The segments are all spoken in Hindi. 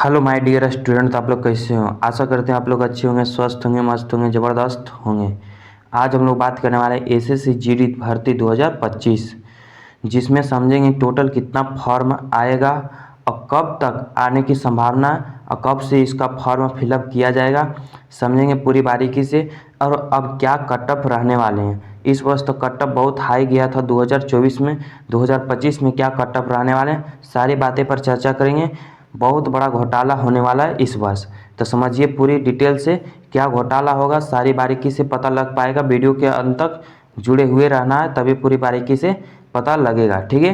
हेलो माय डियर स्टूडेंट, आप लोग कैसे हो। आशा करते हैं आप लोग अच्छे होंगे, स्वस्थ होंगे, मस्त होंगे, ज़बरदस्त होंगे। आज हम लोग बात करने वाले हैं एसएससी जीडी भर्ती 2025, जिसमें समझेंगे टोटल कितना फॉर्म आएगा और कब तक आने की संभावना और कब से इसका फॉर्म फिलअप किया जाएगा, समझेंगे पूरी बारीकी से। और अब क्या कट ऑफ रहने वाले हैं। इस वर्ष तो कट ऑफ बहुत हाई गया था 2024 में, 2025 में क्या कट ऑफ रहने वाले हैं, सारी बातें पर चर्चा करेंगे। बहुत बड़ा घोटाला होने वाला है इस वर्ष, तो समझिए पूरी डिटेल से क्या घोटाला होगा, सारी बारीकी से पता लग पाएगा। वीडियो के अंत तक जुड़े हुए रहना है, तभी पूरी बारीकी से पता लगेगा, ठीक है।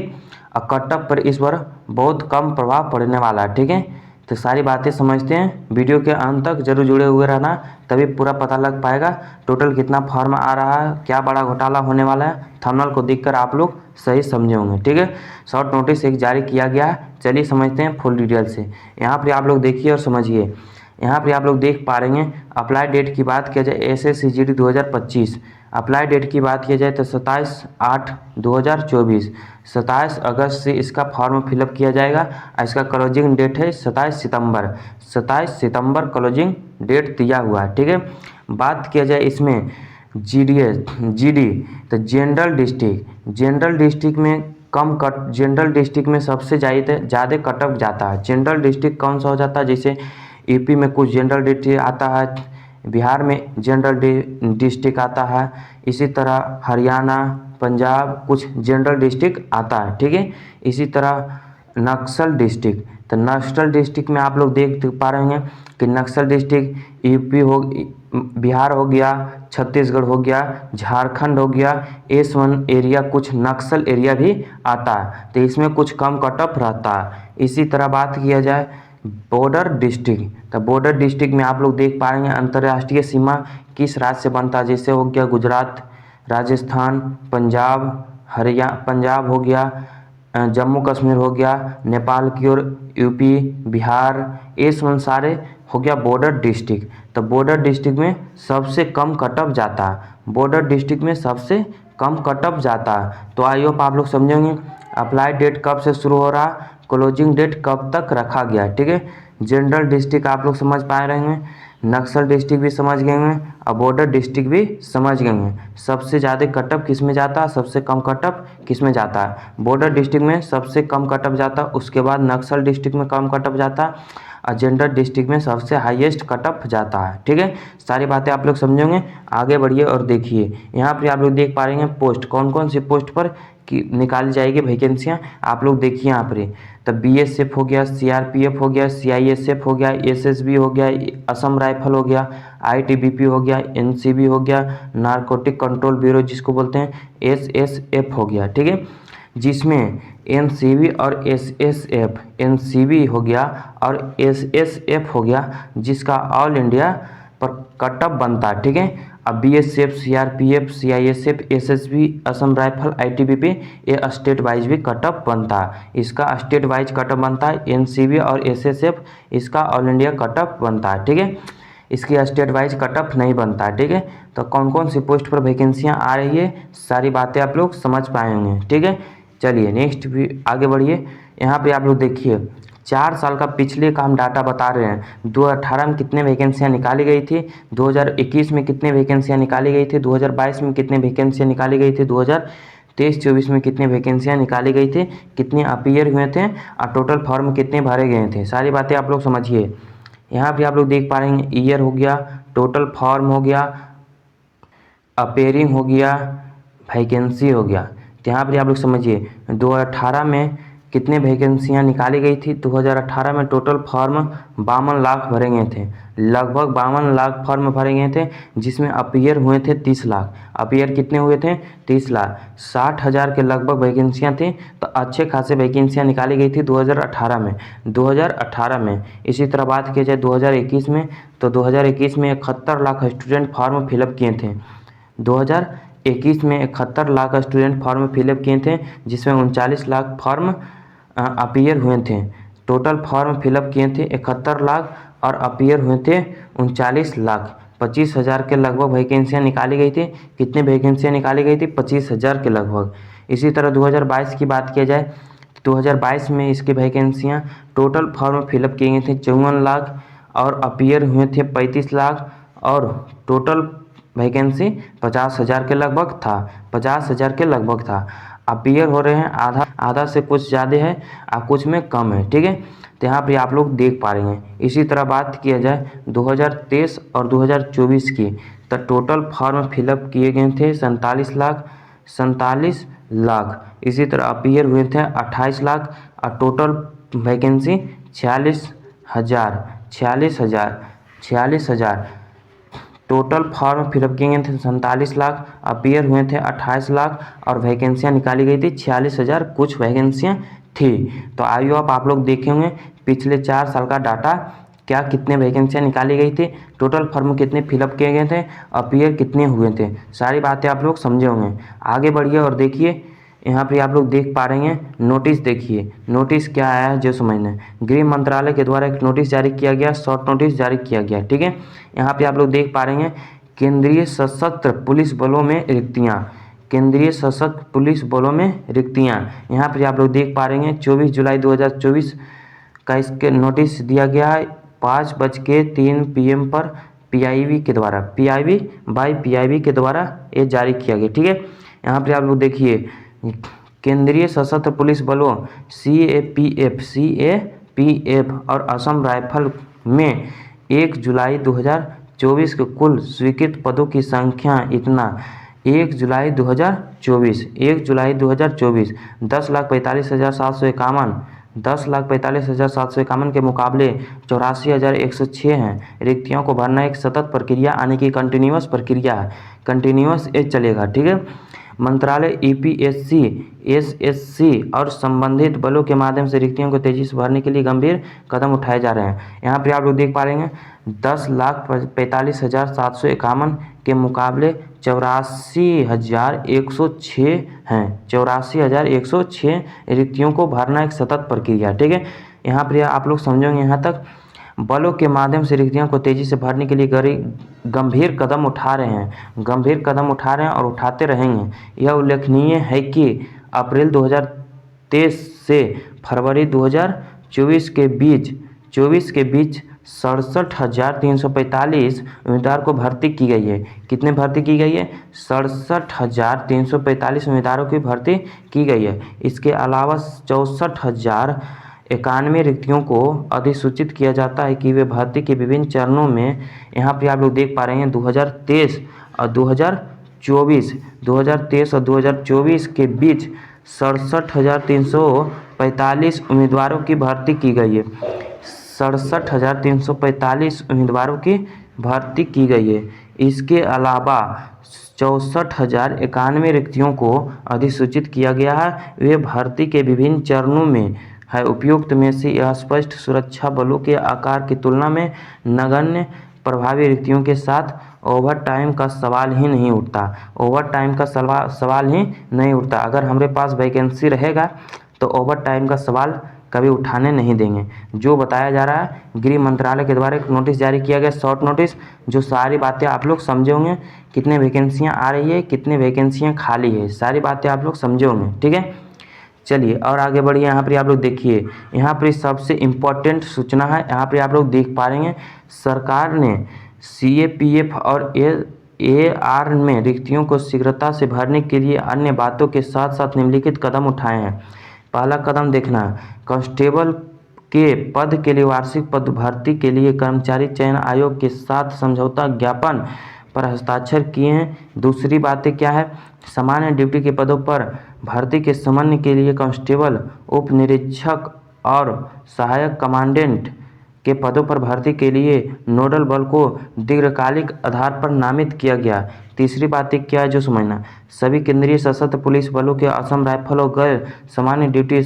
और कट ऑफ पर इस बार बहुत कम प्रभाव पड़ने वाला है, ठीक है। तो सारी बातें समझते हैं, वीडियो के अंत तक जरूर जुड़े हुए रहना, तभी पूरा पता लग पाएगा टोटल कितना फॉर्म आ रहा है, क्या बड़ा घोटाला होने वाला है। थंबनेल को देखकर आप लोग सही समझे होंगे, ठीक है। शॉर्ट नोटिस एक जारी किया गया है, चलिए समझते हैं फुल डिटेल से। यहाँ पर आप लोग देखिए और समझिए। यहाँ पे आप लोग देख पा रहे हैं, अप्लाई डेट की बात किया जाए एसएससी जीडी 2025, अप्लाई डेट की बात किया जाए तो 27/8/2024, 27 अगस्त से इसका फॉर्म फिलअप किया जाएगा। इसका क्लोजिंग डेट है 27 सितंबर, 27 सितंबर क्लोजिंग डेट दिया हुआ है, ठीक है। बात किया जाए इसमें जीडी तो जनरल डिस्ट्रिक्ट में कम कट, जनरल डिस्ट्रिक्ट में सबसे ज़्यादा कट ऑफ जाता है। जनरल डिस्ट्रिक्ट कौन सा हो जाता है, जैसे यूपी में कुछ जनरल डिस्ट्रिक्ट आता है, बिहार में जनरल डिस्ट्रिक्ट आता है, इसी तरह हरियाणा, पंजाब कुछ जनरल डिस्ट्रिक्ट आता है, ठीक है। इसी तरह नक्सल डिस्ट्रिक्ट, तो नक्सल डिस्ट्रिक्ट में आप लोग देख पा रहे हैं कि नक्सल डिस्ट्रिक्ट यूपी हो, बिहार हो गया, छत्तीसगढ़ हो गया, झारखंड हो गया, S1 एरिया कुछ नक्सल एरिया भी आता है, तो इसमें कुछ कम कट ऑफ रहता है। इसी तरह बात किया जाए बॉर्डर डिस्ट्रिक्ट, तो बॉर्डर डिस्ट्रिक्ट में आप लोग देख पा रहे हैं अंतर्राष्ट्रीय सीमा किस राज्य से बनता है, जैसे हो गया गुजरात, राजस्थान, पंजाब हो गया, जम्मू कश्मीर हो गया, नेपाल की ओर यूपी, बिहार, ये सारे हो गया बॉर्डर डिस्ट्रिक्ट। तो बॉर्डर डिस्ट्रिक्ट में सबसे कम कट ऑफ जाता है, बॉर्डर डिस्ट्रिक्ट में सबसे कम कट ऑफ जाता है। तो आई होप आप लोग समझेंगे अप्लाई डेट कब से शुरू हो रहा, क्लोजिंग डेट कब तक रखा गया है, ठीक है। जनरल डिस्ट्रिक्ट आप लोग समझ पाए रहेंगे, नक्सल डिस्ट्रिक्ट भी समझ गए हैं और बॉर्डर डिस्ट्रिक्ट भी समझ गए हैं। सबसे ज़्यादा कट ऑफ किस में जाता है, सबसे कम कट ऑफ किस में जाता है, बॉर्डर डिस्ट्रिक्ट में सबसे कम कट ऑफ जाता है, उसके बाद नक्सल डिस्ट्रिक्ट में कम कट ऑफ जाता है और जनरल डिस्ट्रिक्ट में सबसे हाईएस्ट कट ऑफ जाता है, ठीक है। सारी बातें आप लोग समझेंगे, आगे बढ़िए और देखिए। यहाँ पे आप लोग देख पा रहे हैं पोस्ट, कौन कौन सी पोस्ट पर की निकाली जाएगी वैकेंसियाँ, आप लोग देखिए यहाँ पर। तो बीएसएफ हो गया, सीआरपीएफ हो गया, सीआईएसएफ हो गया, एसएसबी हो गया, असम राइफल हो गया, आईटीबीपी हो गया, एनसीबी हो गया, नारकोटिक कंट्रोल ब्यूरो जिसको बोलते हैं, एसएसएफ हो गया, ठीक है। जिसमें एनसीबी और एसएसएफ, एनसीबी हो गया और एसएसएफ हो गया, जिसका ऑल इंडिया पर कट ऑफ बनता है, ठीक है। अब BSF, CRPF, CISF, SSB, Assam rifle, ITBP, ये स्टेट वाइज भी कट ऑफ बनता है। इसका स्टेट वाइज कट ऑफ बनता है, एनसीबी और एसएसएफ इसका ऑल इंडिया कट ऑफ बनता है, ठीक है। इसकी स्टेट वाइज कट ऑफ नहीं बनता है, ठीक है। तो कौन कौन सी पोस्ट पर वैकेंसियाँ आ रही है, सारी बातें आप लोग समझ पाएंगे, ठीक है। चलिए नेक्स्ट भी आगे बढ़िए। यहाँ पे आप लोग देखिए 4 साल का पिछले का हम डाटा बता रहे हैं। 2018 में कितने वैकेंसियाँ निकाली गई थी, 2021 में कितने वैकेंसियाँ निकाली गई थी, 2022 में कितने वैकेंसियाँ निकाली गई थी, 2023-24 में कितने वैकेंसियाँ निकाली गई थी, कितने अपीयर हुए थे और टोटल फॉर्म कितने भरे गए थे, सारी बातें आप लोग समझिए। यहाँ पे आप लोग देख पा रहे हैं ईयर हो गया, टोटल फॉर्म हो गया, अपेयरिंग हो गया, वैकेंसी हो गया। तो यहाँ पर आप लोग समझिए 2018 में कितने वैकेंसियाँ निकाली गई थी। 2018 में टोटल फॉर्म 52 लाख भरे गए थे, लगभग 52 लाख फॉर्म भरे गए थे, जिसमें अपीयर हुए थे 30 लाख। अपीयर कितने हुए थे, 30 लाख, 60,000 के लगभग वैकेंसियाँ थी। तो अच्छे खासे वैकेंसियाँ निकाली गई थी 2018 में। इसी तरह बात की जाए 2021 में, तो 2021 में 71 लाख स्टूडेंट फॉर्म फिलअप किए थे। 2021 में 71 लाख स्टूडेंट फॉर्म फिलअप किए थे, जिसमें 39 लाख फॉर्म अपीयर हुए थे। टोटल फॉर्म फिलअप किए थे 71 लाख और अपीयर हुए थे 39 लाख। 25,000 के लगभग वैकेंसियाँ निकाली गई थी। कितने वैकेंसियाँ निकाली गई थी, 25,000 के लगभग। इसी तरह 2022 की बात किया जाए 2022 में इसकी वैकेंसियाँ टोटल फॉर्म फिलअप किए गए थे 54 लाख और अपीयर हुए थे 35 लाख और टोटल वैकेंसी 50,000 के लगभग था, 50,000 के लगभग था। अपीयर हो रहे हैं आधा आधा से कुछ ज़्यादा है और कुछ में कम है, ठीक है। तो यहाँ पे आप लोग देख पा रहे हैं। इसी तरह बात किया जाए 2023 और 2024 की, तो टोटल फॉर्म फिलअप किए गए थे 47 लाख। इसी तरह अपीयर हुए थे 28 लाख और total vacancy 46,000 total form fill up किए गए थे 47 लाख, अपीयर हुए थे 28 लाख और वैकेंसियाँ निकाली गई थी 46,000 कुछ वैकेंसियाँ थी। तो आइए आप लोग देखे होंगे पिछले 4 साल का डाटा, क्या कितने वैकेंसियाँ निकाली गई थी, टोटल फॉर्म कितने फिलअप किए गए थे, अपीयर कितने हुए थे, सारी बातें आप लोग समझे होंगे। आगे बढ़िए और देखिए यहाँ पे आप लोग देख पा रहे हैं नोटिस। देखिए नोटिस क्या आया है जो समझना है। गृह मंत्रालय के द्वारा एक नोटिस जारी किया गया, शॉर्ट नोटिस जारी किया गया, ठीक है। यहाँ पे आप लोग देख पा रहे हैं केंद्रीय सशस्त्र पुलिस बलों में रिक्तियाँ, केंद्रीय सशस्त्र पुलिस बलों में रिक्तियाँ। यहाँ पे आप लोग देख पा रहे हैं 24 जुलाई 2024 का इसके नोटिस दिया गया है 5:03 PM पर PIB के द्वारा, PIB के द्वारा ये जारी किया गया, ठीक है। यहाँ पे आप लोग देखिए केंद्रीय सशस्त्र पुलिस बलों CAPF और असम राइफल में 1 जुलाई 2024 के कुल स्वीकृत पदों की संख्या इतना 1 जुलाई 2024 10,45,751 के मुकाबले 84,106 हैं। रिक्तियों को भरना एक सतत प्रक्रिया आने की कंटिन्यूअस प्रक्रिया है, कंटिन्यूअस ये चलेगा, ठीक है। मंत्रालय EPSC SSC और संबंधित बलों के माध्यम से रिक्तियों को तेजी से भरने के लिए गंभीर कदम उठाए जा रहे हैं। यहाँ पे आप लोग देख पा रहे हैं 10,45,751 के मुकाबले 84,106 हैं, 84,106 रिक्तियों को भरना एक सतत प्रक्रिया, ठीक है। यहाँ पर आप लोग समझेंगे यहाँ तक बलों के माध्यम से रिक्तियों को तेजी से भरने के लिए गंभीर कदम उठा रहे हैं, गंभीर कदम उठा रहे हैं और उठाते रहेंगे। यह उल्लेखनीय है कि अप्रैल 2023 से फरवरी 2024 के बीच 67,345 उम्मीदवार को भर्ती की गई है। कितने भर्ती की गई है? 67,345 उम्मीदवारों की भर्ती की गई है। इसके अलावा 64,091 रिक्तियों को अधिसूचित किया जाता है कि वे भर्ती के विभिन्न चरणों में, यहाँ पे आप लोग देख पा रहे हैं 2023 और 2024 के बीच 67,345 उम्मीदवारों की भर्ती की गई है। 67,345 उम्मीदवारों की भर्ती की गई है। इसके अलावा 64,091 रिक्तियों को अधिसूचित किया गया है, वे भर्ती के विभिन्न चरणों में है। उपयुक्त में से यह स्पष्ट सुरक्षा बलों के आकार की तुलना में नगण्य प्रभावी रिक्तियों के साथ ओवर टाइम का सवाल ही नहीं उठता, ओवर टाइम का सवाल ही नहीं उठता। अगर हमारे पास वैकेंसी रहेगा तो ओवर टाइम का सवाल कभी उठाने नहीं देंगे। जो बताया जा रहा है गृह मंत्रालय के द्वारा एक नोटिस जारी किया गया, शॉर्ट नोटिस, जो सारी बातें आप लोग समझे होंगे, कितने वैकेंसियाँ आ रही है, कितने वैकेंसियाँ खाली है, सारी बातें आप लोग समझे होंगे, ठीक है। चलिए और आगे बढ़िए। यहाँ पर आप लोग देखिए, यहाँ पर सबसे इम्पोर्टेंट सूचना है, यहाँ पर आप लोग देख पा रहे हैं सरकार ने CAPF और AR में रिक्तियों को शीघ्रता से भरने के लिए अन्य बातों के साथ साथ निम्नलिखित कदम उठाए हैं। पहला कदम देखना, कांस्टेबल के पद के लिए वार्षिक पद भर्ती के लिए कर्मचारी चयन आयोग के साथ समझौता ज्ञापन पर हस्ताक्षर किए हैं। दूसरी बातें क्या है, सामान्य ड्यूटी के पदों पर भर्ती के समन्वय के लिए कांस्टेबल, उप निरीक्षक और सहायक कमांडेंट के पदों पर भर्ती के लिए नोडल बल को दीर्घकालिक आधार पर नामित किया गया। तीसरी बातें क्या है जो समझना, सभी केंद्रीय सशस्त्र पुलिस बलों के असम राइफल और गैर सामान्य ड्यूटी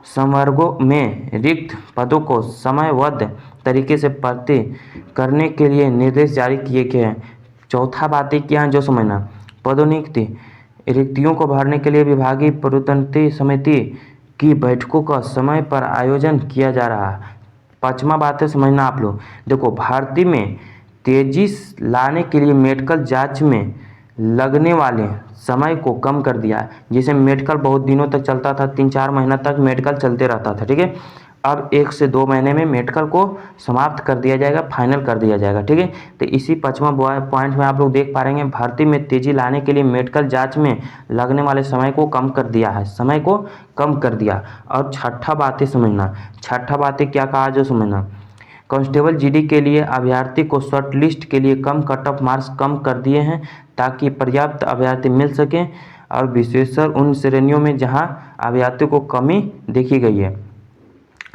संवर्गों में रिक्त पदों को समयबद्ध तरीके से भर्ती करने के लिए निर्देश जारी किए गए हैं। चौथा बातें क्या है जो समझना, पदोन्नति, रिक्तियों को भरने के लिए विभागीय पदोन्नति समिति की बैठकों का समय पर आयोजन किया जा रहा है। पांचवा बातें समझना आप लोग, देखो भर्ती में तेजी लाने के लिए मेडिकल जांच में लगने वाले समय को कम कर दिया है। जैसे मेडिकल बहुत दिनों तक चलता था, 3-4 महीना तक मेडिकल चलते रहता था, ठीक है। अब 1 से 2 महीने में मेडिकल को समाप्त कर दिया जाएगा, फाइनल कर दिया जाएगा, ठीक है। तो इसी 5वां पॉइंट में आप लोग देख पा रहे हैं, भर्ती में तेजी लाने के लिए मेडिकल जांच में लगने वाले समय को कम कर दिया है, समय को कम कर दिया। और छठा बातें समझना, छठा बातें क्या कहा जो समझना, कांस्टेबल जीडी के लिए अभ्यर्थी को शॉर्ट लिस्ट के लिए कम कट ऑफ मार्क्स कम कर दिए हैं ताकि पर्याप्त अभ्यर्थी मिल सकें, और विशेषकर उन श्रेणियों में जहां अभ्यर्थियों को कमी देखी गई है।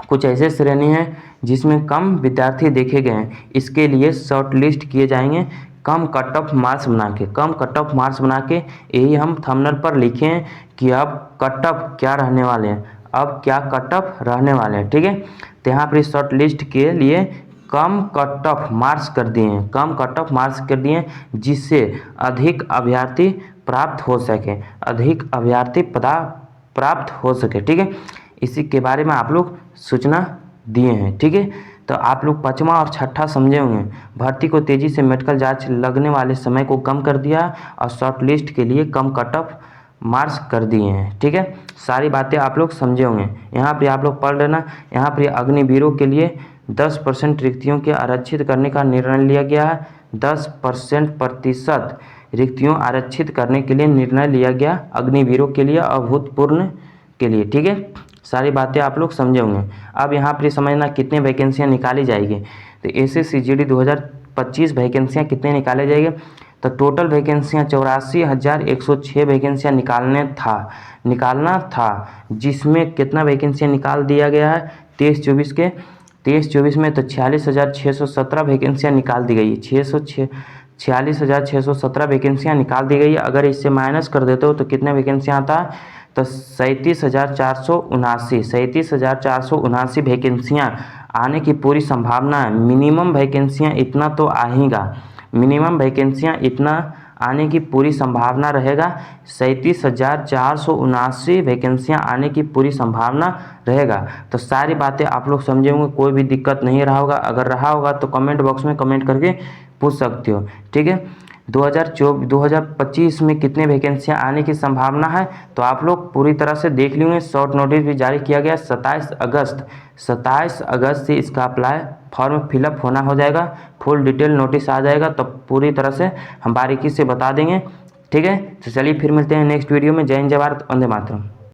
कुछ ऐसे श्रेणी हैं जिसमें कम विद्यार्थी देखे गए हैं, इसके लिए शॉर्ट लिस्ट किए जाएंगे कम कट ऑफ मार्क्स बना के, कम कट ऑफ मार्क्स बना के। यही हम थंबनेल पर लिखे हैं कि अब कट ऑफ क्या रहने वाले हैं, अब क्या कट ऑफ रहने वाले हैं, ठीक है। तो यहाँ पर शॉर्ट लिस्ट के लिए कम कट ऑफ मार्क्स कर दिए हैं, कम कट ऑफ मार्क्स कर दिए हैं, जिससे अधिक अभ्यर्थी प्राप्त हो सके, अधिक अभ्यर्थी प्राप्त हो सके, ठीक है। इसी के बारे में आप लोग सूचना दिए हैं, ठीक है। तो आप लोग 5वां और 6ठा समझे होंगे। भर्ती को तेजी से मेडिकल जांच लगने वाले समय को कम कर दिया और शॉर्ट लिस्ट के लिए कम कट ऑफ मार्क्स कर दिए हैं, ठीक है। सारी बातें आप लोग समझे होंगे। यहाँ पे आप लोग पढ़ लेना। यहाँ पे अग्निवीरों के लिए 10% रिक्तियों के आरक्षित करने का निर्णय लिया गया है। 10% रिक्तियों आरक्षित करने के लिए निर्णय लिया गया अग्निवीरों के लिए, अभूतपूर्व के लिए, ठीक है। सारी बातें आप लोग समझे होंगे। अब यहाँ पर समझना कितने वैकेंसियाँ निकाली जाएगी। तो एसएससी जीडी 2025 वैकेंसियाँ कितने निकाले जाएंगे, तो टोटल वैकेंसियाँ 84,106 वैकेंसियाँ निकालना था, जिसमें कितना वैकेंसियाँ निकाल दिया गया है 23-24 के। 23-24 में तो 46,617 वैकेंसियाँ निकाल दी गई, 46,617 वैकेंसियाँ निकाल दी गई। अगर इससे माइनस कर देते हो तो कितने वैकेंसियाँ आता है, तो 37,479 वैकेंसियाँ आने की पूरी संभावना है। मिनिमम वैकेंसियाँ इतना तो आएगा, मिनिमम वैकेंसियाँ इतना आने की पूरी संभावना रहेगा। 37,479 वैकेंसियाँ आने की पूरी संभावना रहेगा। तो सारी बातें आप लोग समझे होंगे, कोई भी दिक्कत नहीं रहा होगा। अगर रहा होगा तो कमेंट बॉक्स में कमेंट करके पूछ सकते हो, ठीक है। 2025 में कितने वैकेंसियां आने की संभावना है, तो आप लोग पूरी तरह से देख लेंगे। शॉर्ट नोटिस भी जारी किया गया 27 अगस्त से इसका अप्लाई फॉर्म फिलअप होना हो जाएगा, फुल डिटेल नोटिस आ जाएगा, तब पूरी तरह से हम बारीकी से बता देंगे, ठीक है। तो चलिए फिर मिलते हैं नेक्स्ट वीडियो में। जय हिंद, जय भारत, वंदे मातरम।